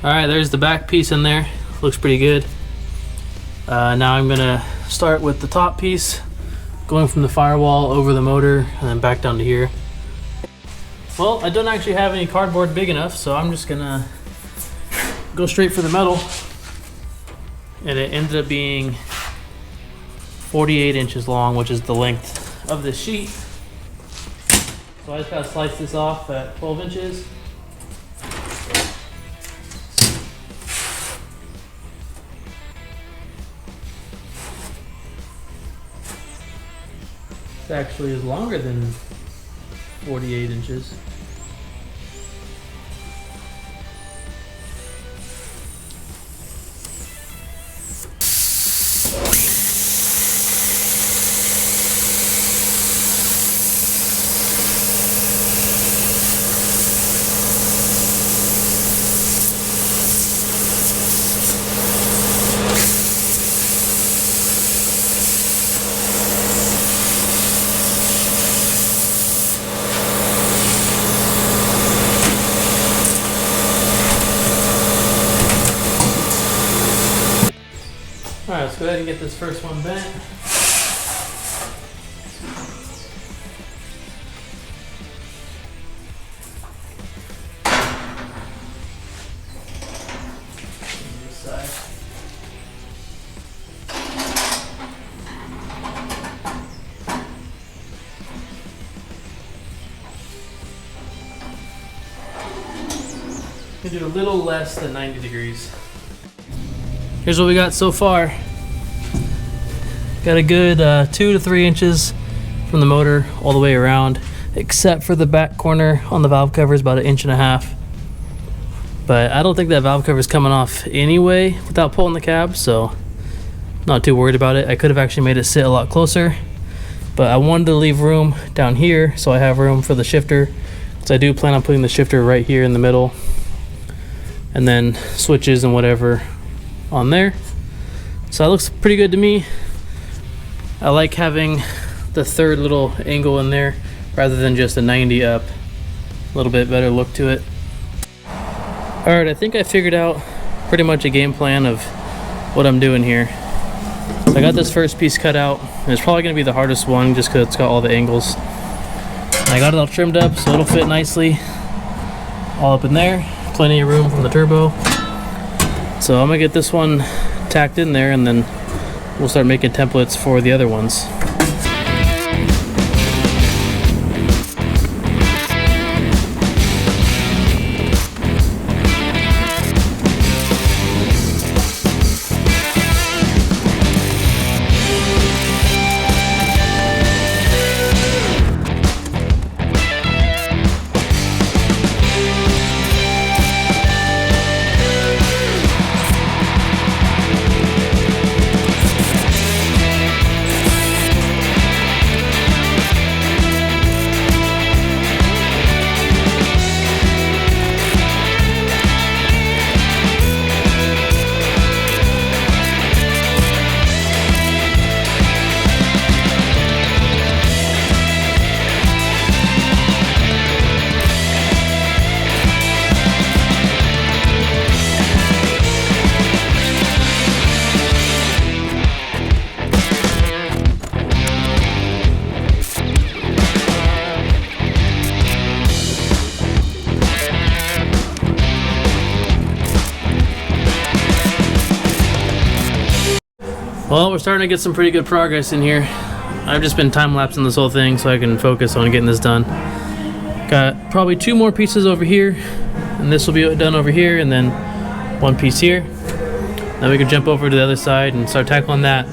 Alright, there's the back piece in there. Looks pretty good. Now I'm gonna start with the top piece, going from the firewall over the motor and then back down to here. Well, I don't actually have any cardboard big enough, so I'm just gonna go straight for the metal. And it ended up being 48 inches long, which is the length of this sheet. So I just gotta slice this off at 12 inches. It actually is longer than 48 inches. Alright, let's go ahead and get this first one bent. This side. We do a little less than 90 degrees. Here's what we got so far. Got a good 2 to 3 inches from the motor all the way around, except for the back corner on the valve cover is about 1.5 inches. But I don't think that valve cover is coming off anyway without pulling the cab, so not too worried about it. I could have actually made it sit a lot closer, but I wanted to leave room down here so I have room for the shifter. So I do plan on putting the shifter right here in the middle, and then switches and whatever on there. So that looks pretty good to me. I like having the third little angle in there rather than just a 90 up. A little bit better look to it. Alright, I think I figured out pretty much a game plan of what I'm doing here. So I got this first piece cut out, and it's probably going to be the hardest one just because it's got all the angles. And I got it all trimmed up so it'll fit nicely all up in there. Plenty of room from the turbo. So I'm going to get this one tacked in there, and then we'll start making templates for the other ones. Well, we're starting to get some pretty good progress in here. I've just been time-lapsing this whole thing so I can focus on getting this done. Got probably 2 more pieces over here, and this will be done over here, and then 1 piece here. Then we can jump over to the other side and start tackling that.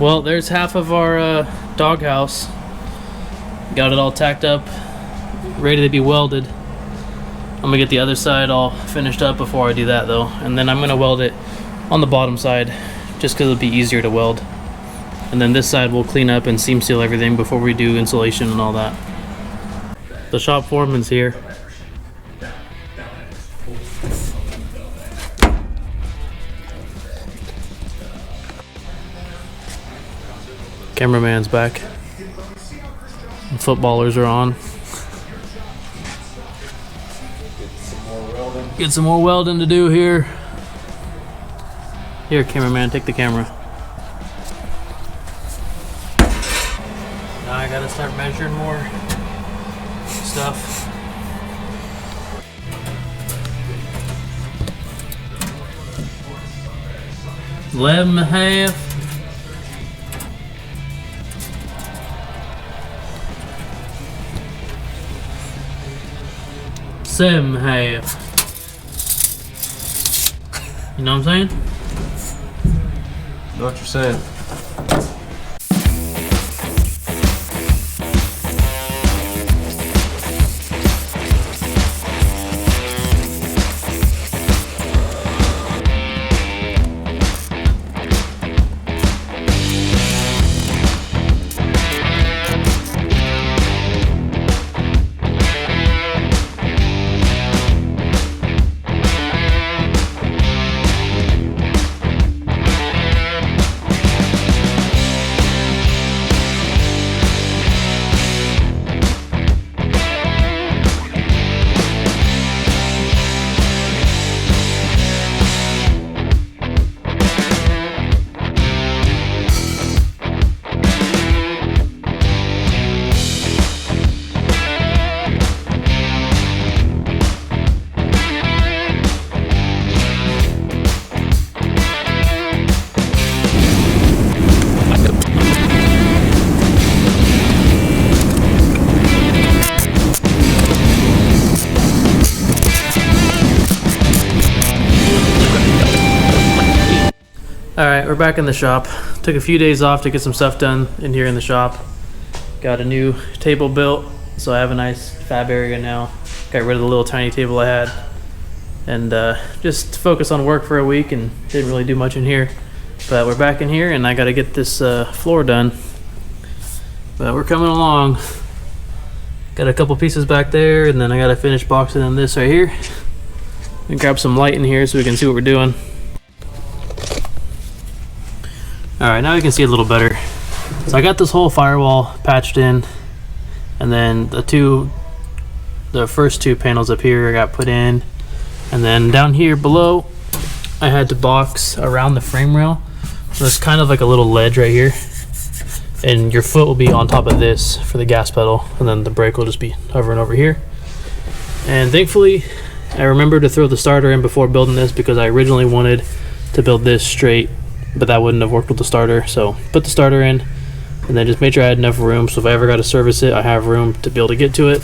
Well, there's half of our doghouse. Got it all tacked up, ready to be welded. I'm gonna get the other side all finished up before I do that though, and then I'm gonna weld it on the bottom side just because it'll be easier to weld. And then this side we'll clean up and seam seal everything before we do insulation and all that. The shop foreman's here. Cameraman's back. Footballers are on. Get some more welding to do here. Here, cameraman, take the camera. Now I gotta start measuring more stuff. 11.5. Seven half. You know what I'm saying? Know what you're saying. Alright, we're back in the shop. Took a few days off to get some stuff done in here in the shop. Got a new table built, so I have a nice fab area now. Got rid of the little tiny table I had. And just focus on work for a week and didn't really do much in here. But we're back in here and I gotta get this floor done. But we're coming along. Got a couple pieces back there and then I gotta finish boxing in this right here. And grab some light in here so we can see what we're doing. Alright, now you can see a little better. So I got this whole firewall patched in, and then the first two panels up here I got put in, and then down here below I had to box around the frame rail. So it's kind of like a little ledge right here, and your foot will be on top of this for the gas pedal, and then the brake will just be hovering over here. And thankfully I remembered to throw the starter in before building this, because I originally wanted to build this straight, but that wouldn't have worked with the starter. So put the starter in and then just made sure I had enough room, so if I ever got to service it I have room to be able to get to it.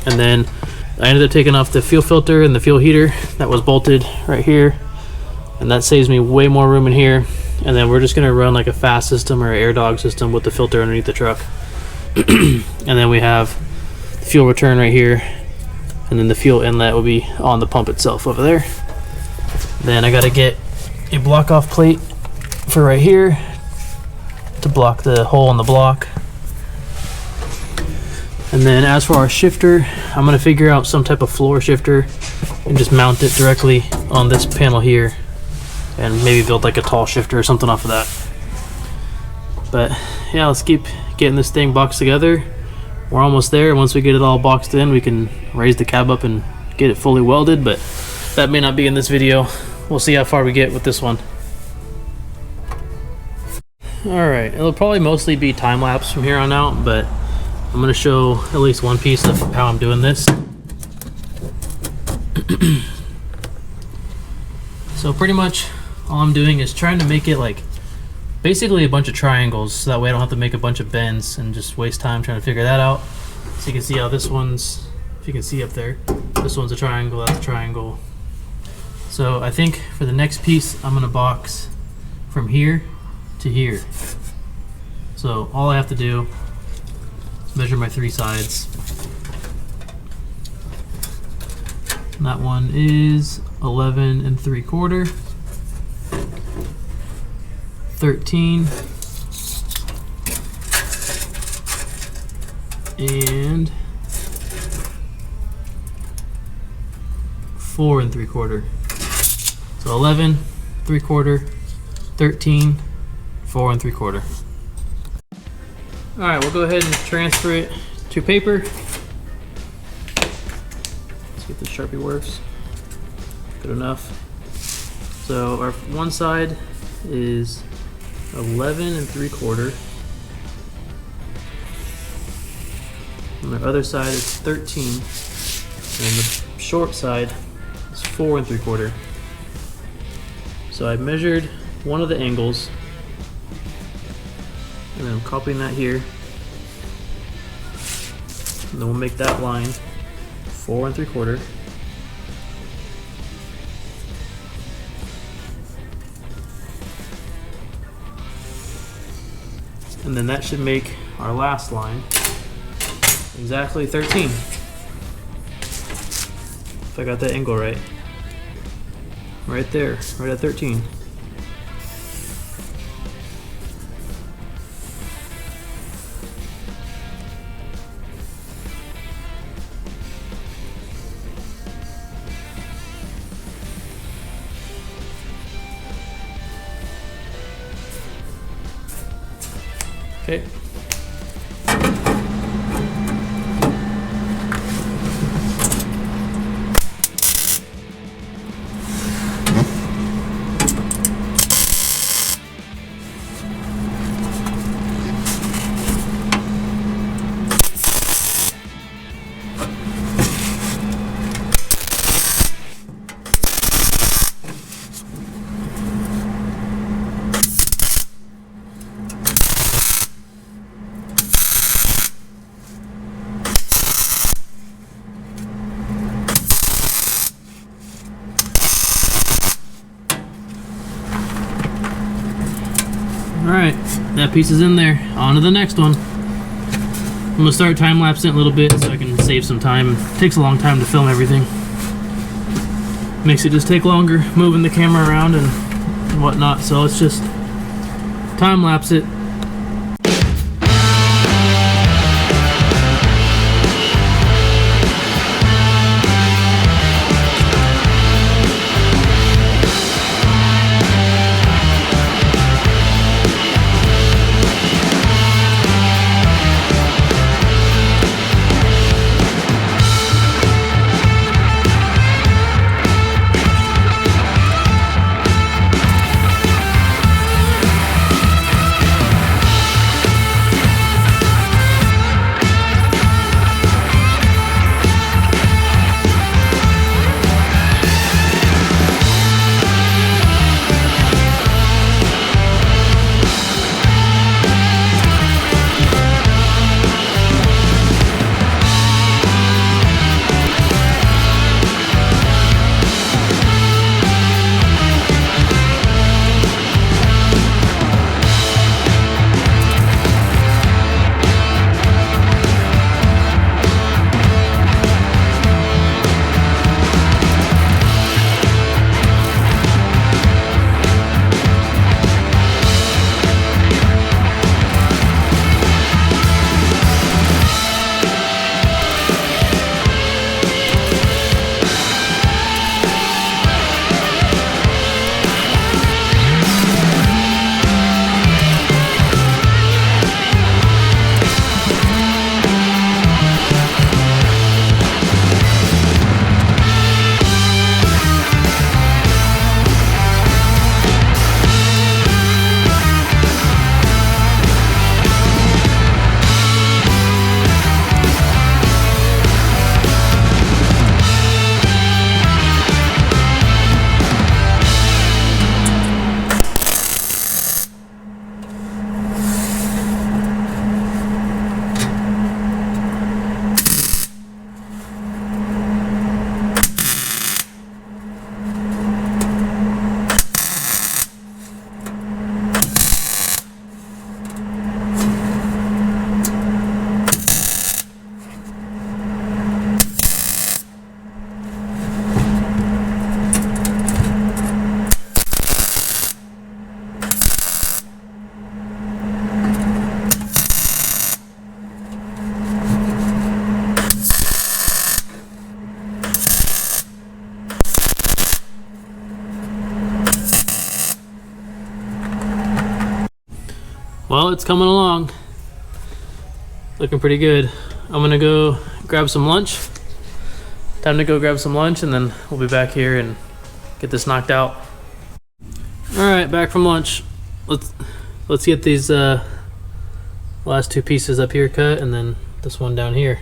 And then I ended up taking off the fuel filter and the fuel heater that was bolted right here, and that saves me way more room in here. And then we're just going to run like a fast system or an air dog system with the filter underneath the truck. And then we have the fuel return right here, and then the fuel inlet will be on the pump itself over there. Then I got to get a block off plate for right here to block the hole in the block. And then as for our shifter, I'm going to figure out some type of floor shifter and just mount it directly on this panel here, and maybe build like a tall shifter or something off of that. But yeah, let's keep getting this thing boxed together. We're almost there. Once we get it all boxed in, we can raise the cab up and get it fully welded, but that may not be in this video. We'll see how far we get with this one. Alright, it'll probably mostly be time-lapse from here on out, but I'm going to show at least one piece of how I'm doing this. So pretty much all I'm doing is trying to make it like basically a bunch of triangles, so that way I don't have to make a bunch of bends and just waste time trying to figure that out. So you can see how this one's, if you can see up there, this one's a triangle, that's a triangle. So I think for the next piece I'm going to box from here to here. So all I have to do is measure my 3 sides. And that one is 11 3/4, 13, and 4 3/4. So 11 3/4, 13, 4 3/4. All right, we'll go ahead and transfer it to paper. Let's see if the Sharpie works. Good enough. So our one side is 11 3/4. And the other side is 13. And the short side is 4 3/4. So I measured one of the angles, and then I'm copying that here. And then we'll make that line 4 3/4. And then that should make our last line exactly 13. If I got that angle right. Right there, right at 13. Okay. Alright, that piece is in there. On to the next one. I'm going to start time-lapsing it a little bit so I can save some time. It takes a long time to film everything. Makes it just take longer moving the camera around and whatnot, so let's just time-lapse it. it's coming along. Looking pretty good. I'm gonna go grab some lunch. Time to go grab some lunch, and then we'll be back here and get this knocked out. All right, back from lunch. Let's get these last two pieces up here cut, and then this one down here.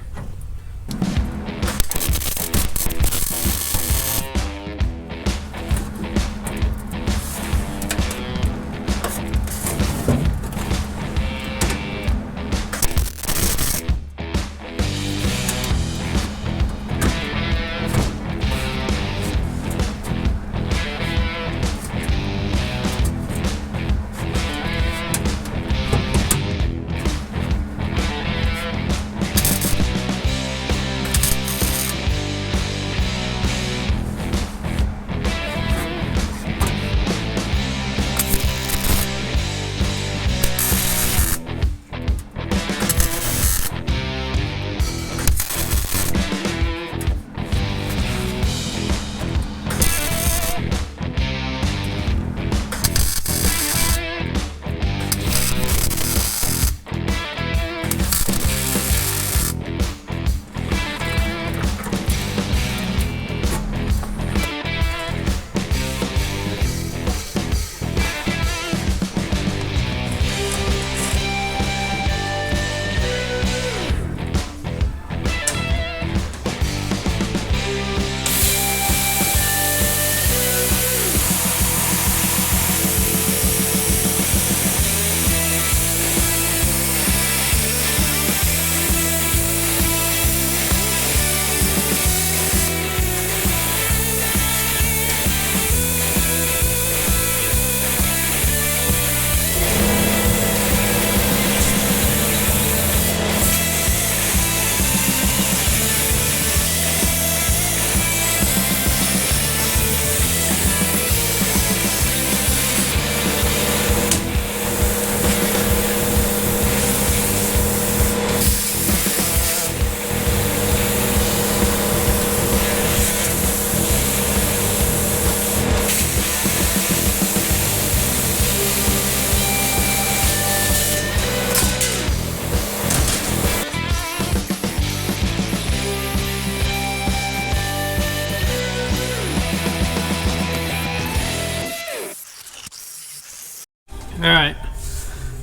All right,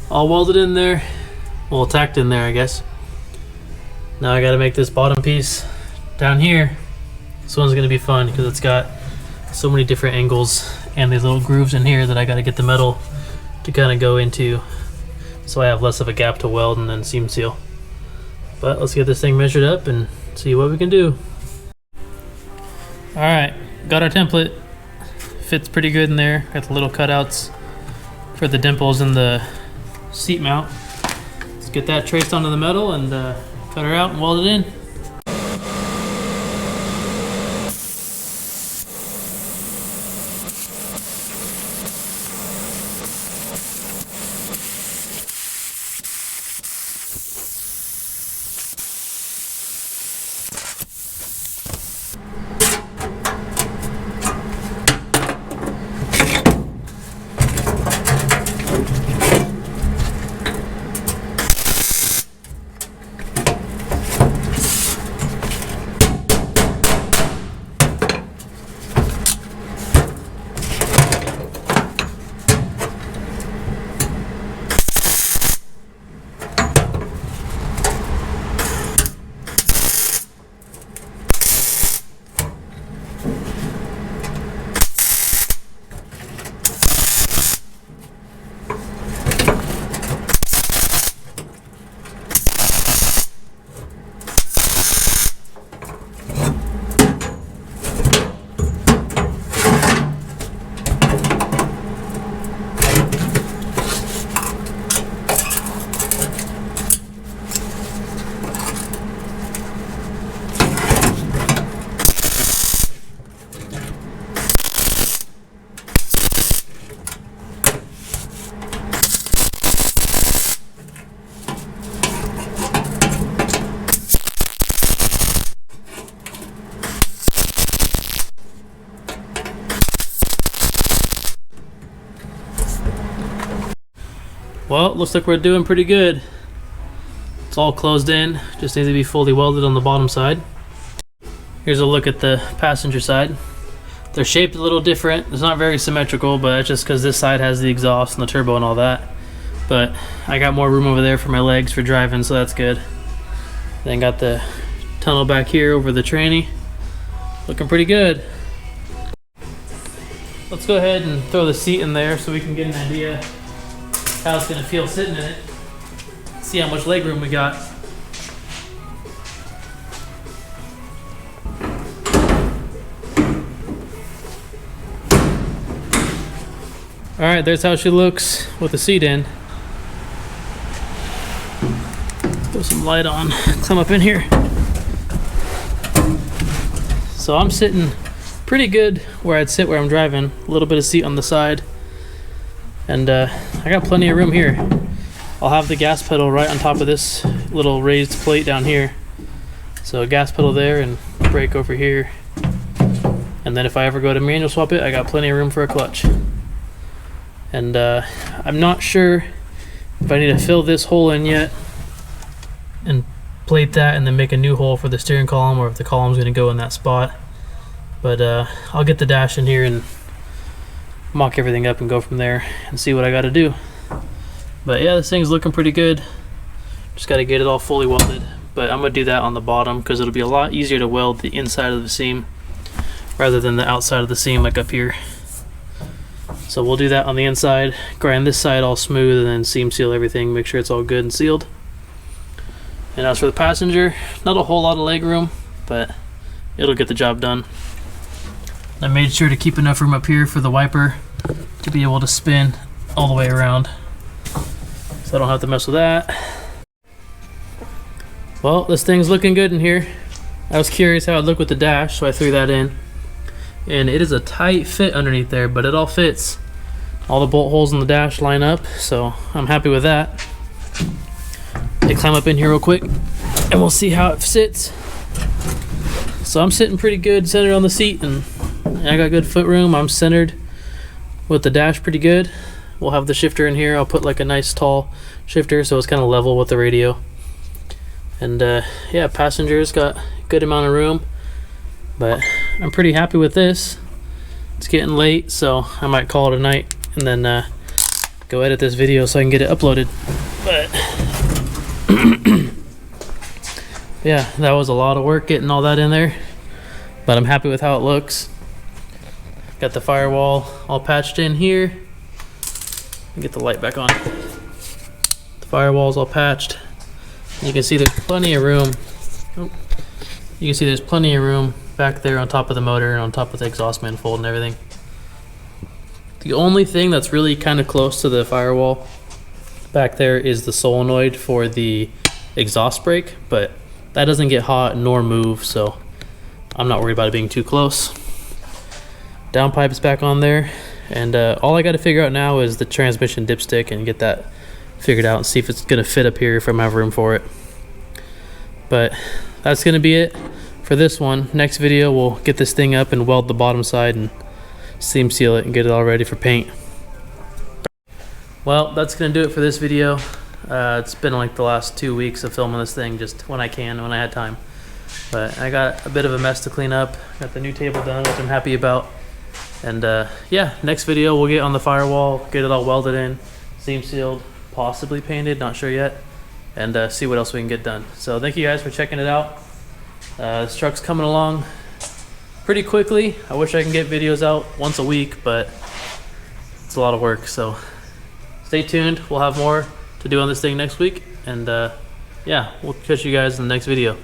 all welded in there, well, tacked in there, I guess. Now I gotta make this bottom piece down here. This one's gonna be fun because it's got so many different angles and these little grooves in here that I gotta get the metal to kind of go into, so I have less of a gap to weld and then seam seal. But let's get this thing measured up and see what we can do. All right, got our template. Fits pretty good in there. Got the little cutouts for the dimples in the seat mount. Let's get that traced onto the metal and cut her out and weld it in. Well, it looks like we're doing pretty good. It's all closed in, just needs to be fully welded on the bottom side. Here's a look at the passenger side. They're shaped a little different. It's not very symmetrical, but that's just because this side has the exhaust and the turbo and all that. But I got more room over there for my legs for driving, so that's good. Then got the tunnel back here over the tranny. Looking pretty good. Let's go ahead and throw the seat in there so we can get an idea how it's gonna feel sitting in it. See how much leg room we got. Alright, there's how she looks with the seat in. Throw some light on, climb up in here. So I'm sitting pretty good where I'd sit where I'm driving. A little bit of seat on the side. And I got plenty of room here. I'll have the gas pedal right on top of this little raised plate down here. So a gas pedal there and brake over here. And then if I ever go to manual swap it, I got plenty of room for a clutch. And I'm not sure if I need to fill this hole in yet and plate that and then make a new hole for the steering column, or if the column's going to go in that spot. But I'll get the dash in here and mock everything up and go from there and see what I got to do. But yeah, this thing's looking pretty good. Just got to get it all fully welded. But I'm going to do that on the bottom because it'll be a lot easier to weld the inside of the seam rather than the outside of the seam like up here. So we'll do that on the inside, grind this side all smooth, and then seam seal everything, make sure it's all good and sealed. And as for the passenger, not a whole lot of leg room, but it'll get the job done. I made sure to keep enough room up here for the wiper to be able to spin all the way around, so I don't have to mess with that. Well, this thing's looking good in here. I was curious how it looked with the dash, so I threw that in. And it is a tight fit underneath there, but it all fits. All the bolt holes in the dash line up, so I'm happy with that. They climb up in here real quick and we'll see how it sits. So I'm sitting pretty good centered on the seat, and I got good foot room. I'm centered with the dash pretty good. We'll have the shifter in here. I'll put like a nice tall shifter so it's kind of level with the radio. And yeah, passengers got a good amount of room. But I'm pretty happy with this. It's getting late, so I might call it a night and then go edit this video so I can get it uploaded. But yeah, that was a lot of work getting all that in there, but I'm happy with how it looks. Got the firewall all patched in here. Get the light back on. The firewall's all patched. You can see there's plenty of room. Oh. You can see there's plenty of room back there on top of the motor and on top of the exhaust manifold and everything. The only thing that's really kind of close to the firewall back there is the solenoid for the exhaust brake, but that doesn't get hot nor move, so I'm not worried about it being too close. Downpipe's back on there, and all I got to figure out now is the transmission dipstick and get that figured out and see if it's going to fit up here if I have room for it. But that's going to be it for this one. Next video we'll get this thing up and weld the bottom side and seam seal it and get it all ready for paint. Well, that's going to do it for this video. It's been like the last 2 weeks of filming this thing just when I can, when I had time. But I got a bit of a mess to clean up. Got the new table done, which I'm happy about. And yeah, next video we'll get on the firewall, get it all welded in, seam sealed, possibly painted, not sure yet, and see what else we can get done. So thank you guys for checking it out. This truck's coming along pretty quickly. I wish I can get videos out once a week, but it's a lot of work. So stay tuned. We'll have more to do on this thing next week. And yeah, we'll catch you guys in the next video.